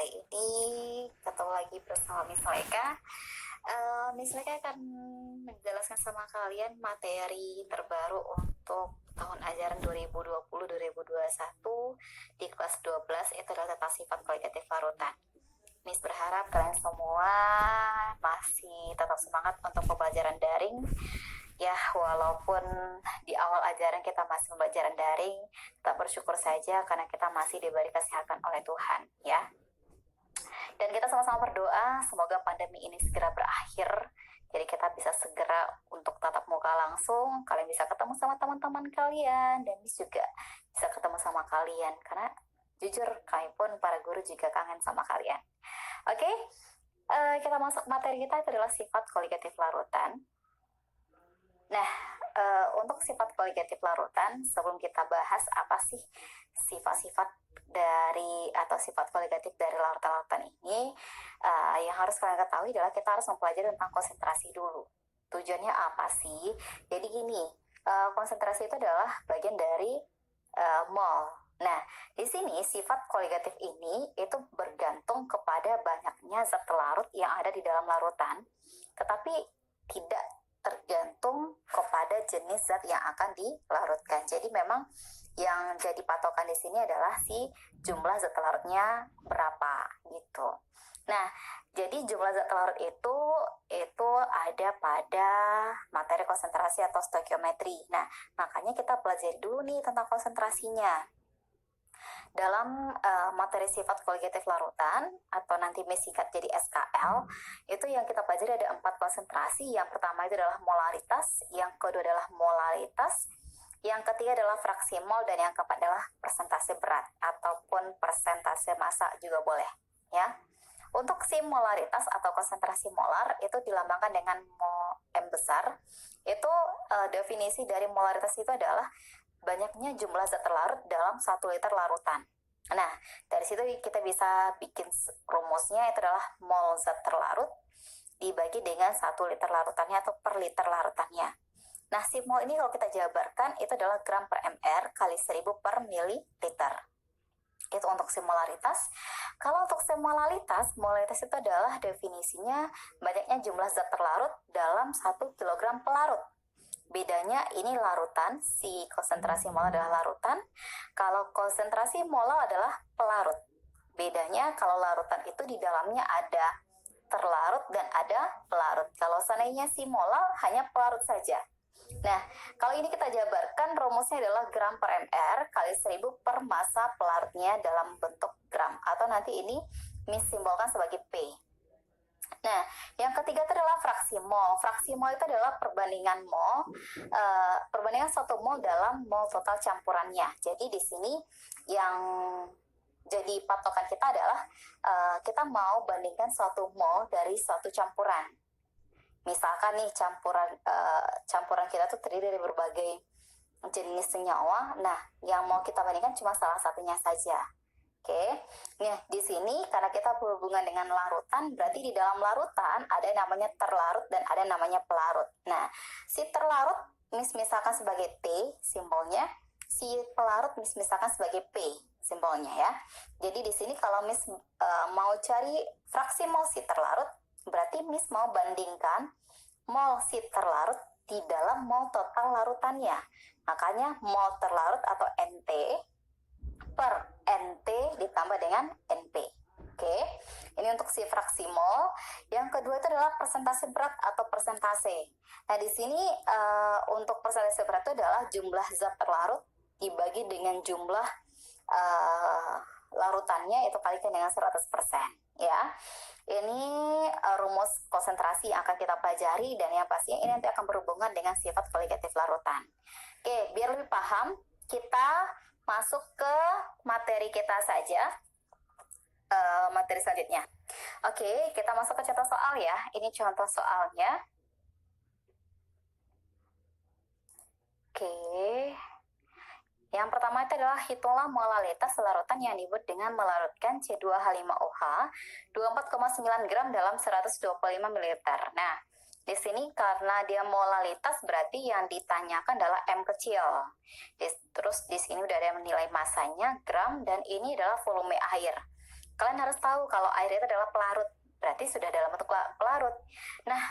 kali ini ketemu lagi bersama Miss Leka. Miss Leka akan menjelaskan sama kalian materi terbaru untuk tahun ajaran 2020-2021 di kelas 12, itu adalah tata sifat kualitatif larutan. Miss berharap kalian semua masih tetap semangat untuk pembelajaran daring. Ya, walaupun di awal ajaran kita masih pembelajaran daring, tetap bersyukur saja karena kita masih diberi kesehatan oleh Tuhan, ya. Dan kita sama-sama berdoa semoga pandemi ini segera berakhir, jadi kita bisa segera untuk tatap muka langsung, kalian bisa ketemu sama teman-teman kalian, dan Miss juga bisa ketemu sama kalian, karena jujur kami pun para guru juga kangen sama kalian. Oke, kita masuk materi kita, itu adalah sifat koligatif larutan. Nah, untuk sifat koligatif larutan, sebelum kita bahas apa sih sifat-sifat dari atau sifat koligatif dari larutan-larutan ini, yang harus kalian ketahui adalah kita harus mempelajari tentang konsentrasi dulu. Tujuannya apa sih? Jadi gini, konsentrasi itu adalah bagian dari mol. Nah, di sini sifat koligatif ini itu bergantung kepada banyaknya zat larut yang ada di dalam larutan, tetapi tidak tergantung kepada jenis zat yang akan dilarutkan. Jadi memang yang jadi patokan di sini adalah si jumlah zat larutnya berapa gitu. Nah, jadi jumlah zat larut itu ada pada materi konsentrasi atau stoikiometri. Nah, makanya kita pelajari dulu nih tentang konsentrasinya. Dalam materi sifat koligatif larutan atau nanti singkat jadi SKL, itu yang kita pelajari ada 4 konsentrasi. Yang pertama itu adalah molaritas, yang kedua adalah molaritas, yang ketiga adalah fraksi mol, dan yang keempat adalah persentase berat ataupun persentase massa juga boleh, ya. Untuk si molaritas atau konsentrasi molar itu dilambangkan dengan M besar. Itu definisi dari molaritas itu adalah banyaknya jumlah zat terlarut dalam 1 liter larutan. Nah, dari situ kita bisa bikin rumusnya, itu adalah mol zat terlarut dibagi dengan 1 liter larutannya atau per liter larutannya. Nah, si mol ini kalau kita jabarkan itu adalah gram per mr kali 1000 per mililiter. Itu untuk si molaritas. Kalau untuk si molaritas itu adalah definisinya banyaknya jumlah zat terlarut dalam 1 kg pelarut. Bedanya ini larutan, si konsentrasi molar adalah larutan, kalau konsentrasi molar adalah pelarut. Bedanya kalau larutan itu di dalamnya ada terlarut dan ada pelarut. Kalau seandainya si molar hanya pelarut saja. Nah, kalau ini kita jabarkan, rumusnya adalah gram per mr kali 1000 per massa pelarutnya dalam bentuk gram, atau nanti ini disimbolkan sebagai P. Nah, yang ketiga itu adalah fraksi mol. Fraksi mol itu adalah perbandingan mol, perbandingan 1 mol dalam mol total campurannya. Jadi di sini yang jadi patokan kita adalah kita mau bandingkan 1 mol dari 1 campuran. Misalkan nih campuran kita tuh terdiri dari berbagai jenis senyawa. Nah, yang mau kita bandingkan cuma salah satunya saja. Oke, nah di sini karena kita berhubungan dengan larutan, berarti di dalam larutan ada yang namanya terlarut dan ada yang namanya pelarut. Nah, si terlarut misalkan sebagai T simbolnya, si pelarut misalkan sebagai P simbolnya, ya. Jadi di sini kalau mau cari fraksi mol si terlarut, berarti mau bandingkan mol si terlarut di dalam mol total larutannya. Makanya mol terlarut atau NT per NT ditambah dengan NP. Oke, ini untuk si fraksi mol. Yang kedua itu adalah persentase berat atau persentase. Nah, di sini untuk persentase berat itu adalah jumlah zat terlarut dibagi dengan jumlah larutannya, itu kalikan dengan 100%, ya. Ini rumus konsentrasi yang akan kita pelajari, dan yang pastinya ini nanti akan berhubungan dengan sifat koligatif larutan. Oke, biar lebih paham, kita masuk ke materi kita saja, materi selanjutnya. Oke, kita masuk ke contoh soal, ya. Ini contoh soalnya. Oke, yang pertama itu adalah hitunglah molalitas larutan yang dibuat dengan melarutkan C2H5OH 24,9 gram dalam 125 ml. Nah, di sini karena dia molalitas berarti yang ditanyakan adalah M kecil. Terus di sini udah ada nilai masanya gram, dan ini adalah volume air. Kalian harus tahu kalau air itu adalah pelarut, berarti sudah dalam bentuk pelarut. Nah,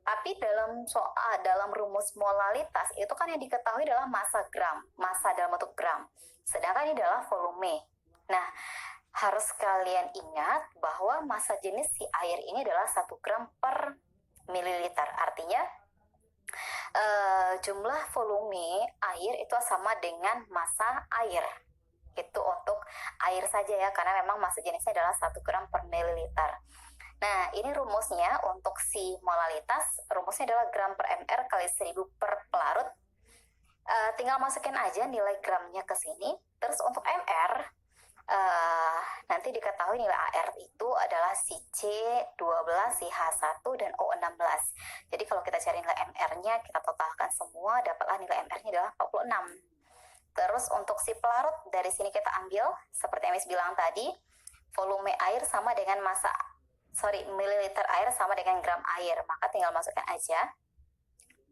tapi dalam rumus molalitas itu kan yang diketahui adalah massa gram, massa dalam bentuk gram. Sedangkan ini adalah volume. Nah, harus kalian ingat bahwa massa jenis si air ini adalah 1 gram per mililiter. Artinya jumlah volume air itu sama dengan massa air. Itu untuk air saja ya, karena memang massa jenisnya adalah 1 gram per mililiter. Nah, ini rumusnya untuk si molalitas, rumusnya adalah gram per mr kali 1000 per pelarut. Tinggal masukin aja nilai gramnya ke sini. Terus untuk mr, nanti diketahui nilai AR itu adalah si C12, si H1, dan O16. Jadi kalau kita cari nilai mr-nya, kita totalkan semua, dapatlah nilai mr-nya adalah 46. Terus untuk si pelarut, dari sini kita ambil, seperti yang Miss bilang tadi, volume air sama dengan mililiter air sama dengan gram air. Maka tinggal masukkan aja.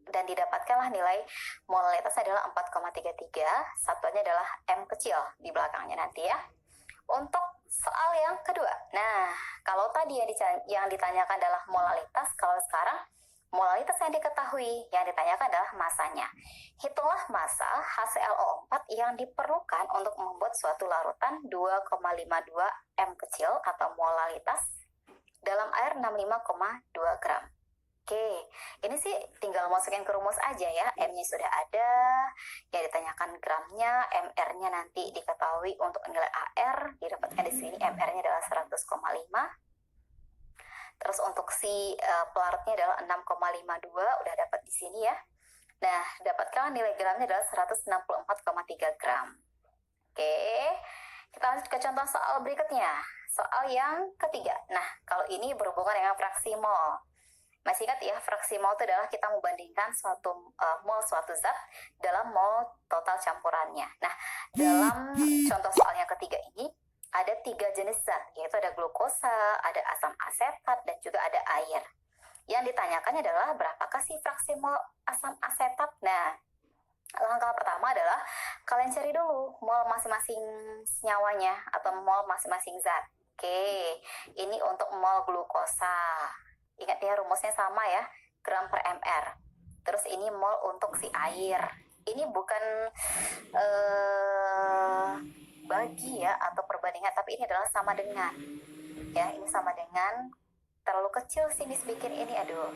Dan didapatkanlah nilai molalitasnya adalah 4,33. Satuannya adalah M kecil di belakangnya nanti ya. Untuk soal yang kedua. Nah, kalau tadi yang ditanyakan adalah molalitas, kalau sekarang molalitas yang diketahui, yang ditanyakan adalah masanya. Hitunglah massa HClO4 yang diperlukan untuk membuat suatu larutan 2,52 M kecil atau molalitas dalam air 65,2 gram. Oke, ini sih tinggal masukin ke rumus aja ya. M-nya sudah ada, yang ditanyakan gramnya, MR-nya nanti diketahui untuk nilai AR, didapatkan di sini MR-nya adalah 100,5. Terus untuk si pelarutnya adalah 6,52, udah dapat di sini ya. Nah, dapatkan nilai gramnya adalah 164,3 gram. Oke, kita lanjut ke contoh soal berikutnya. Soal yang ketiga. Nah, kalau ini berhubungan dengan fraksi mol. Masih ingat ya, fraksi mol itu adalah kita membandingkan mol suatu zat dalam mol total campurannya. Nah, dalam contoh soal yang ketiga ini, ada 3 jenis zat, yaitu ada glukosa, ada asam asetat, dan juga ada air. Yang ditanyakannya adalah berapakah sih fraksi mol asam asetat? Nah, langkah pertama adalah kalian cari dulu mol masing-masing nyawanya atau mol masing-masing zat. Oke, ini untuk mol glukosa. Ingat ya, rumusnya sama ya, gram per mr. Terus ini mol untuk si air. Ini bukan bagi ya atau perbandingan, tapi ini adalah sama dengan. Ya, ini sama dengan. Terlalu kecil sih Miss bikin ini, aduh.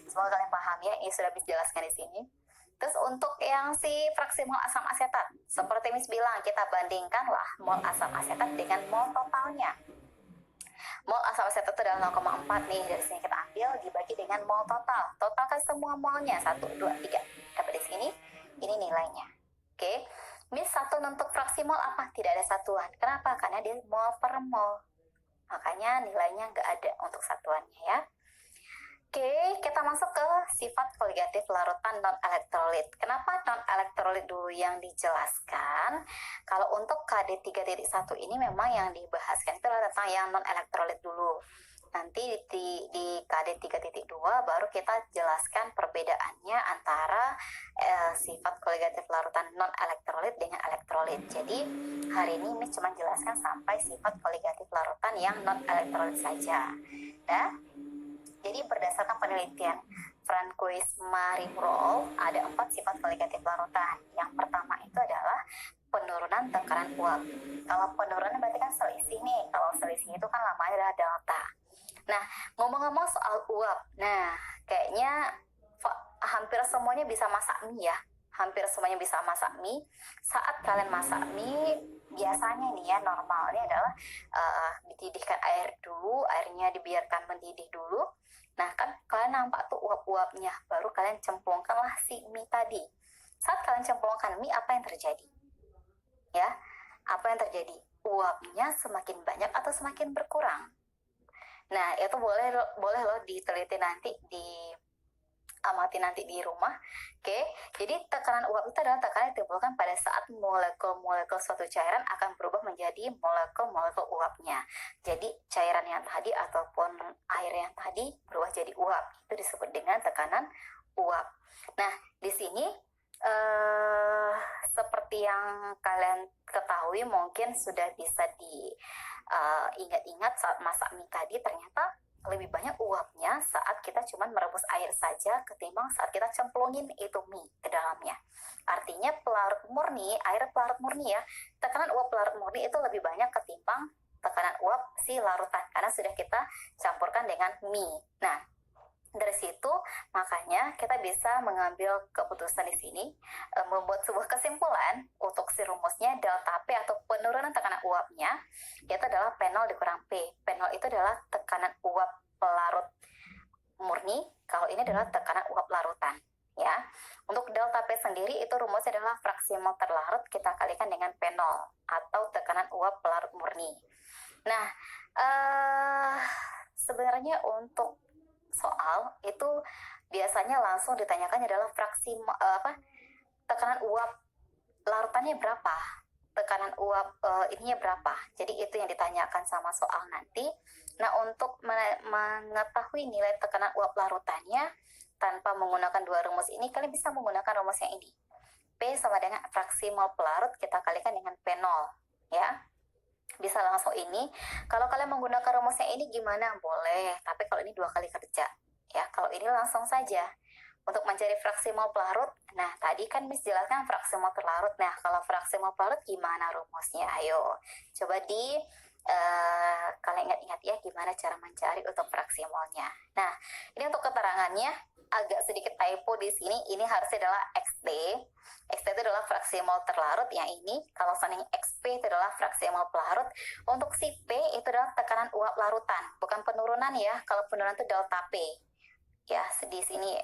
Semoga kalian paham ya, ini sudah Miss jelaskan di sini. Terus untuk yang si fraksi mol asam asetat, seperti Miss bilang, kita bandingkanlah mol asam asetat dengan mol totalnya. Mol asam asetat itu adalah 0,4 nih, dari sini kita ambil dibagi dengan mol total. Totalkan semua molnya, 1, 2, 3. Dapat di sini, ini nilainya. Oke, Miss satu untuk fraksi mol apa? Tidak ada satuan. Kenapa? Karena dia mol per mol. Makanya nilainya nggak ada untuk satuannya ya. Oke, kita masuk ke sifat koligatif larutan non-elektrolit. Kenapa non-elektrolit dulu yang dijelaskan? Kalau untuk KD 3.1 ini memang yang dibahaskan itu adalah tentang yang non-elektrolit dulu. Nanti di KD 3.2 baru kita jelaskan perbedaannya antara sifat koligatif larutan non-elektrolit dengan elektrolit. Jadi hari ini Miss cuma jelaskan sampai sifat koligatif larutan yang non-elektrolit saja. Nah, jadi berdasarkan penelitian Francois-Marie-Roll ada 4 sifat koligatif larutan. Yang pertama itu adalah penurunan tekanan uap. Kalau penurunan berarti kan selisih nih. Kalau selisih itu kan lamanya adalah delta. Nah, ngomong-ngomong soal uap. Nah, kayaknya hampir semuanya bisa masak mie ya. Hampir semuanya bisa masak mie. Saat kalian masak mie, biasanya nih ya, normalnya adalah dididihkan air dulu, airnya dibiarkan mendidih dulu. Nah, kan kalian nampak tuh uap-uapnya, baru kalian cemplungkanlah si mie tadi. Saat kalian cemplungkan mie, apa yang terjadi? Ya, apa yang terjadi? Uapnya semakin banyak atau semakin berkurang? Nah, itu boleh loh diteliti nanti, amati nanti di rumah. Oke, jadi tekanan uap itu adalah tekanan yang ditimbulkan pada saat molekul-molekul suatu cairan akan berubah menjadi molekul-molekul uapnya. Jadi cairan yang tadi ataupun air yang tadi berubah jadi uap. Itu disebut dengan tekanan uap. Nah, di sini seperti yang kalian ketahui ketahui mungkin sudah bisa diingat-ingat saat masak mie tadi, ternyata lebih banyak uapnya saat kita cuma merebus air saja ketimbang saat kita cemplungin itu mie ke dalamnya. Artinya pelarut murni, air pelarut murni ya, tekanan uap pelarut murni itu lebih banyak ketimbang tekanan uap si larutan karena sudah kita campurkan dengan mie. Nah, dari situ makanya kita bisa mengambil keputusan di sini, membuat sebuah kesimpulan untuk si rumusnya delta P atau penurunan tekanan uapnya, yaitu adalah P0 dikurang P. P0 itu adalah tekanan uap pelarut murni, kalau ini adalah tekanan uap larutan. Ya, untuk delta P sendiri itu rumusnya adalah fraksi mol terlarut kita kalikan dengan P0 atau tekanan uap pelarut murni. Nah, sebenarnya untuk soal itu biasanya langsung ditanyakan adalah fraksi tekanan uap larutannya berapa, tekanan uap ininya berapa. Jadi itu yang ditanyakan sama soal nanti. Nah, untuk mengetahui nilai tekanan uap larutannya tanpa menggunakan dua rumus ini, kalian bisa menggunakan rumus yang ini. P sama dengan fraksi mol pelarut kita kalikan dengan P0, ya. Bisa langsung ini. Kalau kalian menggunakan rumus yang ini gimana? Boleh, tapi kalau ini 2 kali kerja. Ya, kalau ini langsung saja. Untuk mencari fraksi mol pelarut, nah tadi kan Miss jelaskan fraksi mol terlarut. Nah, kalau fraksi mol pelarut gimana rumusnya? Ayo, coba kalian ingat-ingat ya gimana cara mencari untuk fraksi molnya. Nah, ini untuk keterangannya agak sedikit typo di sini. Ini harusnya adalah XT. XT itu adalah fraksi mol terlarut, yang ini. Kalau seandainya XP itu adalah fraksi mol pelarut. Untuk si P itu adalah tekanan uap larutan, bukan penurunan ya. Kalau penurunan itu delta P. Ya, di sini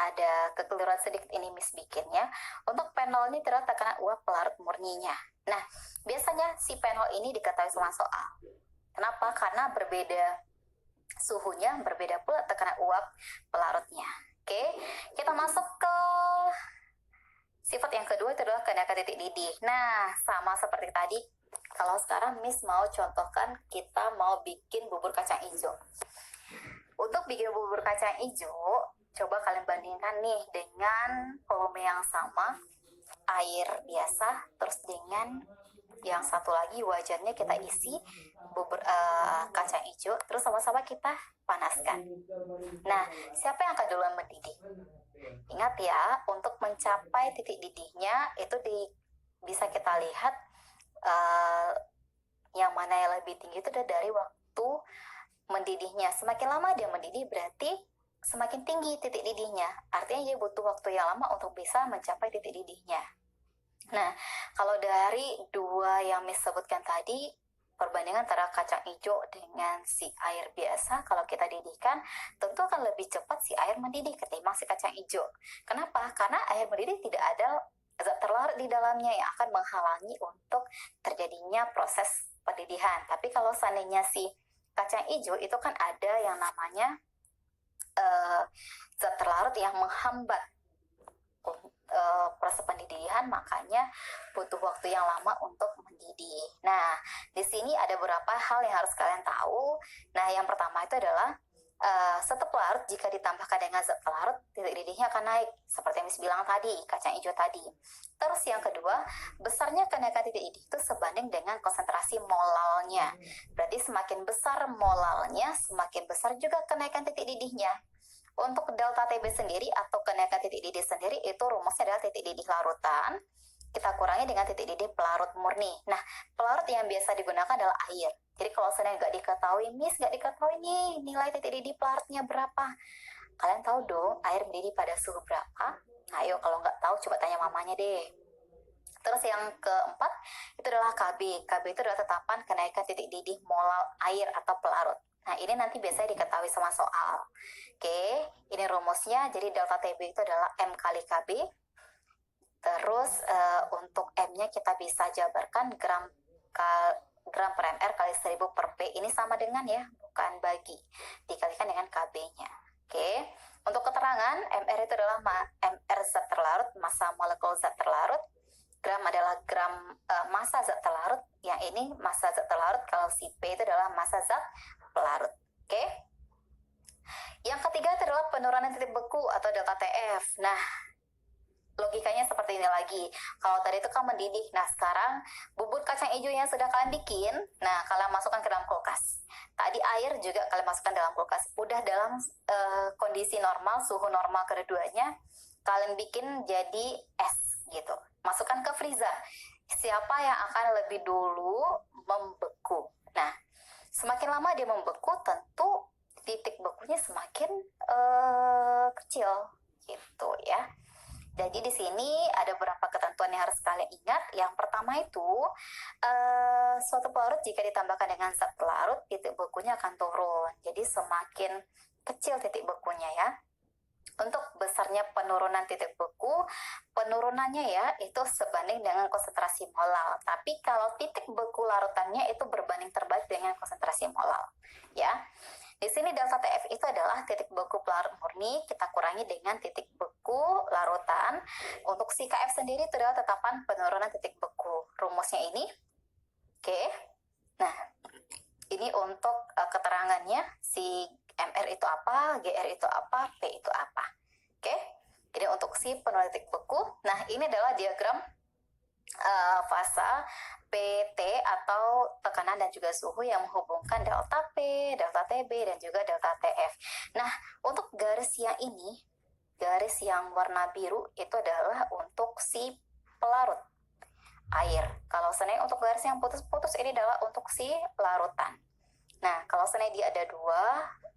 ada kekeliruan sedikit ini Miss bikinnya. Untuk P0 ini adalah tekanan uap pelarut murninya. Nah, biasanya si P0 ini diketahui sama soal. Kenapa? Karena berbeda suhunya, berbeda pula tekanan uap pelarutnya. Oke, kita masuk ke sifat yang kedua, itu adalah kenaikan titik didih. Nah, sama seperti tadi, kalau sekarang Miss mau contohkan kita mau bikin bubur kacang hijau. Untuk bikin bubur kacang hijau, coba kalian bandingkan nih dengan volume yang sama, air biasa, terus dengan yang satu lagi wajannya kita isi bubur kacang hijau, terus sama-sama kita panaskan. Nah, siapa yang akan duluan mendidih? Ingat ya, untuk mencapai titik didihnya itu bisa kita lihat yang mana yang lebih tinggi itu udah dari waktu mendidihnya. Semakin lama dia mendidih berarti semakin tinggi titik didihnya. Artinya dia butuh waktu yang lama untuk bisa mencapai titik didihnya. Nah, kalau dari dua yang Miss sebutkan tadi, perbandingan antara kacang hijau dengan si air biasa, kalau kita didihkan, tentu akan lebih cepat si air mendidih ketimbang si kacang hijau. Kenapa? Karena air mendidih tidak ada zat terlarut di dalamnya yang akan menghalangi untuk terjadinya proses pendidihan. Tapi kalau seandainya si kacang hijau itu kan ada yang namanya zat terlarut yang menghambat proses pendidihan, makanya butuh waktu yang lama untuk mendidih. Nah, di sini ada beberapa hal yang harus kalian tahu. Nah, yang pertama itu adalah setelah pelarut jika ditambahkan dengan zat pelarut, titik didihnya akan naik seperti yang Miss bilang tadi, kacang hijau tadi. Terus yang kedua, besarnya kenaikan titik didih itu sebanding dengan konsentrasi molalnya. Berarti semakin besar molalnya, semakin besar juga kenaikan titik didihnya. Untuk delta TB sendiri atau kenaikan titik didih sendiri itu rumusnya adalah titik didih larutan kita kurangi dengan titik didih pelarut murni. Nah, pelarut yang biasa digunakan adalah air. Jadi kalau seandainya nggak diketahui, Miss nggak diketahui nih nilai titik didih pelarutnya berapa, kalian tahu dong air mendidih pada suhu berapa? Ayo kalau nggak tahu coba tanya mamanya deh. Terus yang keempat itu adalah KB. KB itu adalah tetapan kenaikan titik didih molal air atau pelarut. Nah, ini nanti biasanya diketahui sama soal. Oke, ini rumusnya. Jadi delta TB itu adalah M kali KB. Terus untuk M-nya kita bisa jabarkan gram per mR kali 1000 per P. Ini sama dengan ya, bukan bagi. Dikalikan dengan KB-nya. Oke, untuk keterangan, MR itu adalah MR zat terlarut, massa molekul zat terlarut. Gram adalah gram massa zat terlarut. Yang ini massa zat terlarut, kalau si P itu adalah massa zat pelarut. Oke. Yang ketiga adalah penurunan titik beku atau delta TF. Nah, logikanya seperti ini lagi. Kalau tadi itu kan mendidih, nah sekarang bubur kacang hijau yang sudah kalian bikin, nah kalian masukkan ke dalam kulkas. Tadi air juga kalian masukkan dalam kulkas. Udah dalam kondisi normal, suhu normal keduanya, kalian bikin jadi es gitu. Masukkan ke freezer. Siapa yang akan lebih dulu membeku? Nah, semakin lama dia membeku, tentu titik bekunya semakin kecil gitu ya. Jadi di sini ada beberapa ketentuan yang harus kalian ingat. Yang pertama itu, suatu pelarut jika ditambahkan dengan zat pelarut, titik bekunya akan turun. Jadi semakin kecil titik bekunya ya. Untuk besarnya penurunan titik beku, penurunannya ya itu sebanding dengan konsentrasi molal. Tapi kalau titik beku larutannya itu berbanding terbalik dengan konsentrasi molal. Ya. Di sini delta TF itu adalah titik beku pelarut murni, kita kurangi dengan titik beku larutan. Untuk si KF sendiri itu adalah tetapan penurunan titik beku. Rumusnya ini. Oke. Nah, ini untuk keterangannya, si MR itu apa, GR itu apa, P itu apa. Oke. Ini untuk si penurunan titik beku. Nah, ini adalah diagram fasa PT atau tekanan dan juga suhu yang menghubungkan delta P, delta TB, dan juga delta TF. Nah, untuk garis yang ini, garis yang warna biru itu adalah untuk si pelarut air. Kalau seandainya untuk garis yang putus-putus ini adalah untuk si larutan. Nah, kalau seandainya dia ada dua,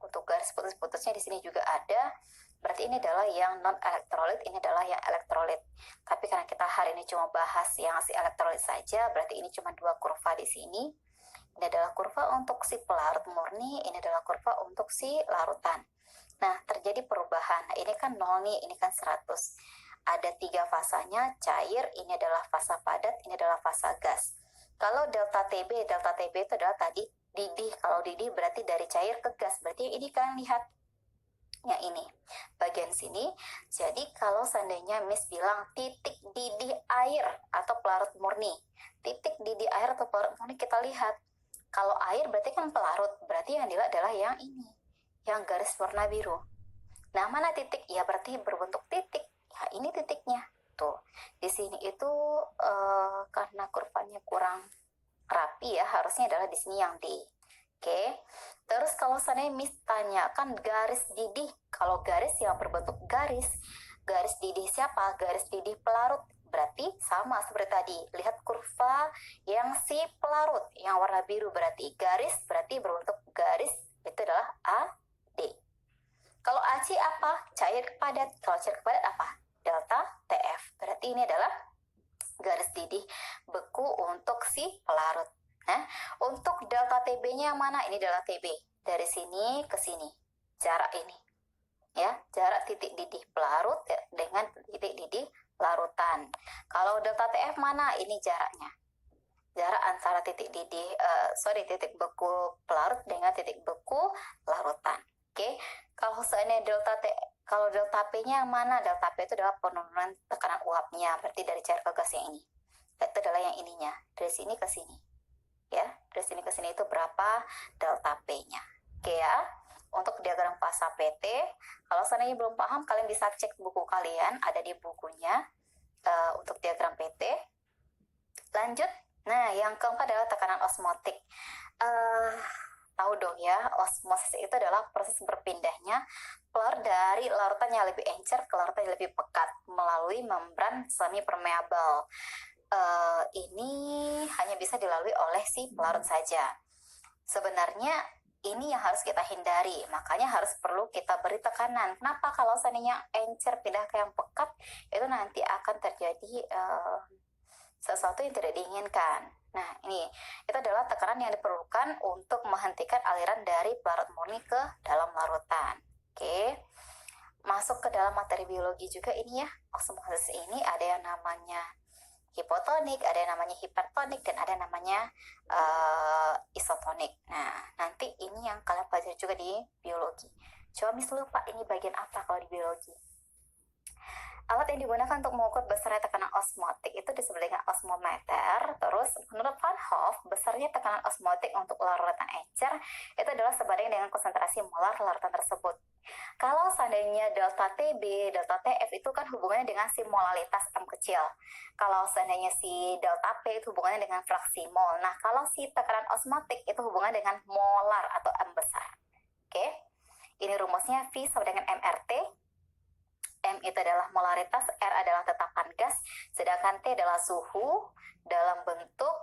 untuk garis putus-putusnya di sini juga ada, berarti ini adalah yang non-elektrolit, ini adalah yang elektrolit. Tapi karena kita hari ini cuma bahas yang si elektrolit saja, berarti ini cuma dua kurva di sini. Ini adalah kurva untuk si pelarut murni, ini adalah kurva untuk si larutan. Nah, terjadi perubahan. Nah, ini kan 0 nih, ini kan 100. Ada 3 fasanya, cair, ini adalah fasa padat, ini adalah fasa gas. Kalau delta TB itu adalah tadi didih. Kalau didih berarti dari cair ke gas. Berarti ini kalian lihat yang ini bagian sini. Jadi kalau seandainya Miss bilang titik didih air atau pelarut murni, titik didih air atau pelarut murni, kita lihat kalau air berarti kan pelarut, berarti yang dilihat adalah yang ini, yang garis warna biru. Nah, mana titik? Ya berarti berbentuk titik. Ya ini titiknya tuh. Di sini itu karena kurvanya kurang rapi ya, harusnya adalah di sini yang D. Oke. Terus kalau seandainya Miss tanyakan garis didih, kalau garis yang berbentuk garis didih siapa? Garis didih pelarut. Berarti sama seperti tadi. Lihat kurva yang si pelarut, yang warna biru berarti garis, berarti berbentuk garis, itu adalah AD. Kalau AC apa? Cair padat. Kalau cair padat apa? Delta TF. Berarti ini adalah garis didih beku untuk si pelarut. Nah, untuk delta TB-nya yang mana? Ini delta TB. Dari sini ke sini. Jarak ini. Ya, jarak titik didih pelarut dengan titik didih larutan. Kalau delta TF mana? Ini jaraknya. Jarak antara titik didih, titik beku pelarut dengan titik beku larutan. Oke. Kalau seandainya kalau delta P-nya yang mana? Delta P itu adalah penurunan tekanan uapnya. Berarti dari cair ke gas yang ini. Itu adalah yang ininya. Dari sini ke sini. Ya, dari sini ke sini itu berapa delta P-nya. Oke ya, untuk diagram fasa PT, kalau seandainya belum paham, kalian bisa cek buku kalian, ada di bukunya untuk diagram PT. Lanjut, nah yang keempat adalah tekanan osmotik. Tahu dong ya, osmosis itu adalah proses berpindahnya pelarut dari larutan yang lebih encer ke larutan yang lebih pekat melalui membran semi permeabel. Ini hanya bisa dilalui oleh si pelarut saja. Sebenarnya ini yang harus kita hindari, makanya harus perlu kita beri tekanan. Kenapa? Kalau seandainya encer pindah ke yang pekat, itu nanti akan terjadi sesuatu yang tidak diinginkan. Nah, ini itu adalah tekanan yang diperlukan untuk menghentikan aliran dari pelarut murni ke dalam larutan. Oke. Masuk ke dalam materi biologi juga ini ya. Osmosis ini ada yang namanya hipotonik, ada yang namanya hipertonik, dan ada yang namanya isotonik. Nah, nanti ini yang kalian pelajari juga di biologi. Coba Miss lupa ini bagian apa kalau di biologi. Alat yang digunakan untuk mengukur besarnya tekanan osmotik itu disebut dengan osmometer. Terus menurut Van Hoff, besarnya tekanan osmotik untuk larutan encer itu adalah sebanding dengan konsentrasi molar larutan tersebut. Kalau seandainya delta TB, delta TF itu kan hubungannya dengan si molalitas M kecil. Kalau seandainya si delta P itu hubungannya dengan fraksi mol. Nah, kalau si tekanan osmotik itu hubungannya dengan molar atau M besar. Oke, ini rumusnya V sama dengan MRT. M itu adalah molaritas, R adalah tetapan gas, sedangkan T adalah suhu dalam bentuk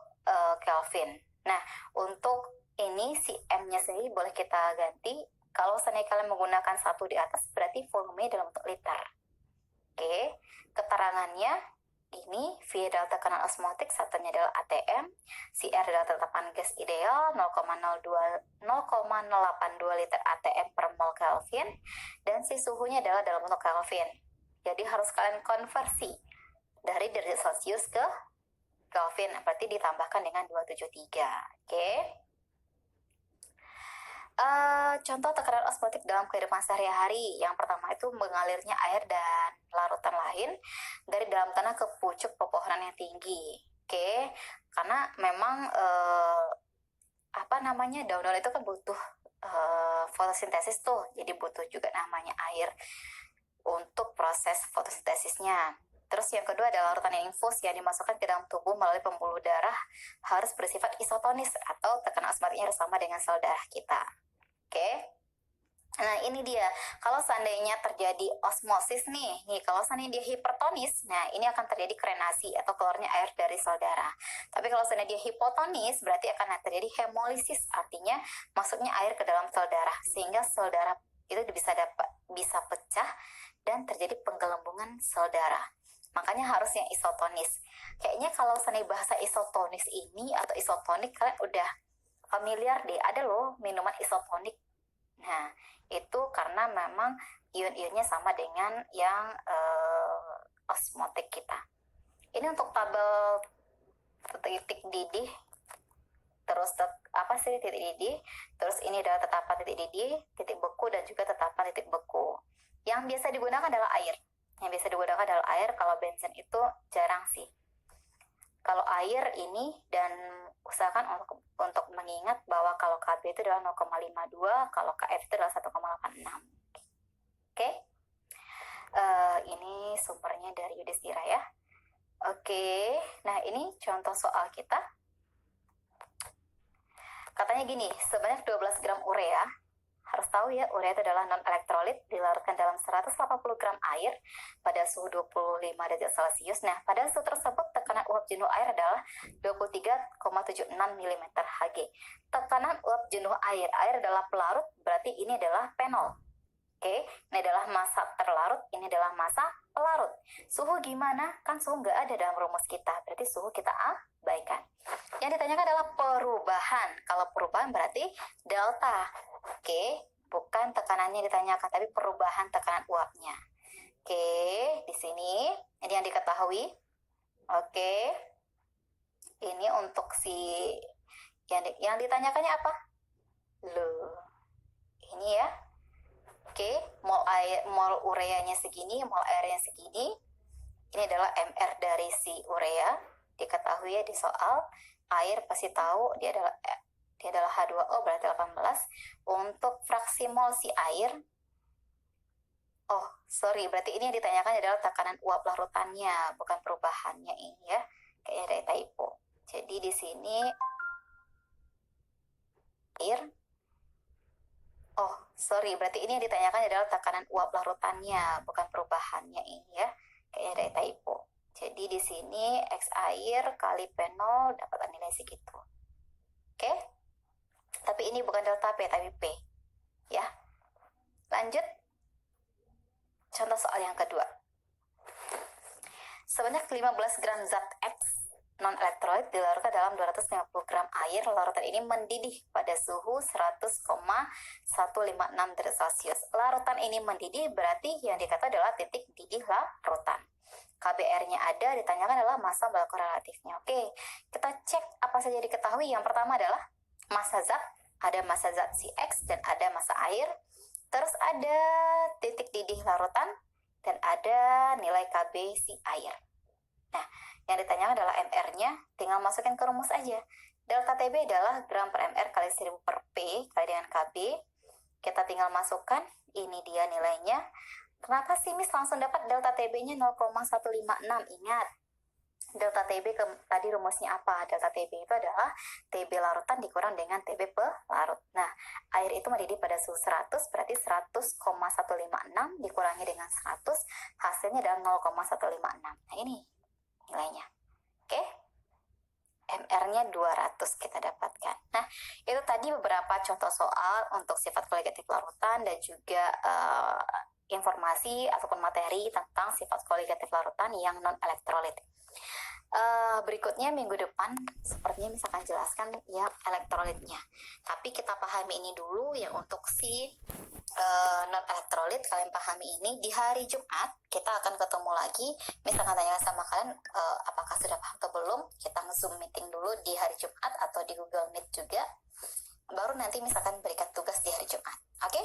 Kelvin. Nah, untuk ini si M-nya sendiri boleh kita ganti. Kalau seandainya kalian menggunakan satu di atas, berarti volumenya dalam bentuk liter. Oke, keterangannya ini V adalah tekanan osmotik, satunya adalah ATM, si R adalah tetapan gas ideal 0,82 liter ATM per mol Kelvin, dan si suhunya adalah dalam bentuk Kelvin. Jadi harus kalian konversi dari derajat Celcius ke Kelvin, berarti ditambahkan dengan 273. Oke. Contoh tekanan osmotik dalam kehidupan sehari-hari. Yang pertama itu mengalirnya air dan larutan lain dari dalam tanah ke pucuk pepohonan yang tinggi. Oke, karena memang daun-daun itu kan butuh fotosintesis tuh, jadi butuh juga namanya air untuk proses fotosintesisnya. Terus yang kedua adalah larutan yang infus yang dimasukkan ke dalam tubuh melalui pembuluh darah harus bersifat isotonis atau tekanan osmotiknya harus sama dengan sel darah kita. Oke. Nah, ini dia. Kalau seandainya terjadi osmosis nih, kalau seandainya dia hipertonis, nah ini akan terjadi krenasi atau keluarnya air dari sel darah. Tapi kalau seandainya dia hipotonis, berarti akan terjadi hemolisis, artinya masuknya air ke dalam sel darah sehingga sel darah itu bisa pecah dan terjadi penggelembungan sel darah. Makanya harus yang isotonis. Kayaknya kalau seandainya bahasa isotonis ini atau isotonik kalian udah familiar deh, ada loh minuman isotonik. Nah, itu karena memang ion-ionnya sama dengan yang osmotik kita. Ini untuk tabel titik didih, terus titik didih, terus ini adalah tetapan titik didih, titik beku, dan juga tetapan titik beku. Yang biasa digunakan adalah air. Kalau bensin itu jarang sih. Kalau air ini, dan usahakan untuk mengingat bahwa kalau Kb itu adalah 0,52, kalau Kf itu adalah 1,86. Oke. Ini sumbernya dari Yudhistira ya. Oke. Nah, ini contoh soal kita. Katanya gini, sebanyak 12 gram urea. Harus tahu ya, urea itu adalah non-elektrolit, dilarutkan dalam 180 gram air pada suhu 25 derajat Celcius. Nah, pada suhu tersebut tekanan uap jenuh air adalah 23,76 mm Hg. Tekanan uap jenuh air adalah pelarut, berarti ini adalah penol. Oke, ini adalah massa terlarut, ini adalah massa pelarut. Suhu gimana? Kan suhu nggak ada dalam rumus kita, berarti suhu kita abaikan. Yang ditanyakan adalah perubahan. Kalau perubahan berarti delta. Oke, bukan tekanannya ditanyakan, tapi perubahan tekanan uapnya. Oke, di sini ini yang diketahui. Oke, ini untuk si yang ditanyakannya apa? Loh, ini ya. Oke, mol ureanya segini, mol airnya segini. Ini adalah MR dari si urea. Diketahui ya di soal. Air pasti tahu dia adalah H2O, berarti 18. Untuk fraksi mol si air, berarti ini yang ditanyakan adalah tekanan uap larutannya, bukan perubahannya ini ya. Kayaknya ada typo. Jadi di sini air. Berarti ini yang ditanyakan adalah tekanan uap larutannya, bukan perubahannya ini ya. Kayaknya ada typo. Jadi di sini X air kali P0 dapat nilai segitu. Oke? Tapi ini bukan delta P, tapi P. Ya. Lanjut. Contoh soal yang kedua. Sebanyak 15 gram zat X non-elektrolit dilarutkan dalam 250 gram air. Larutan ini mendidih pada suhu 100,156 derajat Celcius. Larutan ini mendidih berarti yang dikata adalah titik didih larutan. KBR-nya ada, ditanyakan adalah massa molekul relatifnya. Oke, kita cek apa saja diketahui. Yang pertama adalah massa zat, ada massa zat si X dan ada massa air. Terus ada titik didih larutan dan ada nilai KB si air. Nah, yang ditanyakan adalah MR-nya, tinggal masukin ke rumus aja. Delta TB adalah gram per MR kali 1000 per P kali dengan KB. Kita tinggal masukkan, ini dia nilainya. Kenapa sih Miss langsung dapat delta TB-nya 0,156? Ingat, delta TB tadi rumusnya apa? Delta TB itu adalah TB larutan dikurang dengan TB pelarut. Nah, air itu mendidih pada suhu 100, berarti 100,156 dikurangi dengan 100, hasilnya adalah 0,156. Nah, ini nilainya. Oke? MR-nya 200 kita dapatkan. Nah, itu tadi beberapa contoh soal untuk sifat koligatif larutan dan juga informasi ataupun materi tentang sifat koligatif larutan yang non-elektrolit. Berikutnya minggu depan sepertinya misalkan jelaskan ya elektrolitnya. Tapi kita pahami ini dulu ya untuk si non elektrolit, kalian pahami ini. Di hari Jumat kita akan ketemu lagi. Misalkan tanya sama kalian apakah sudah paham atau belum, kita nge-zoom meeting dulu di hari Jumat atau di Google Meet juga. Baru nanti misalkan berikan tugas di hari Jumat. Oke?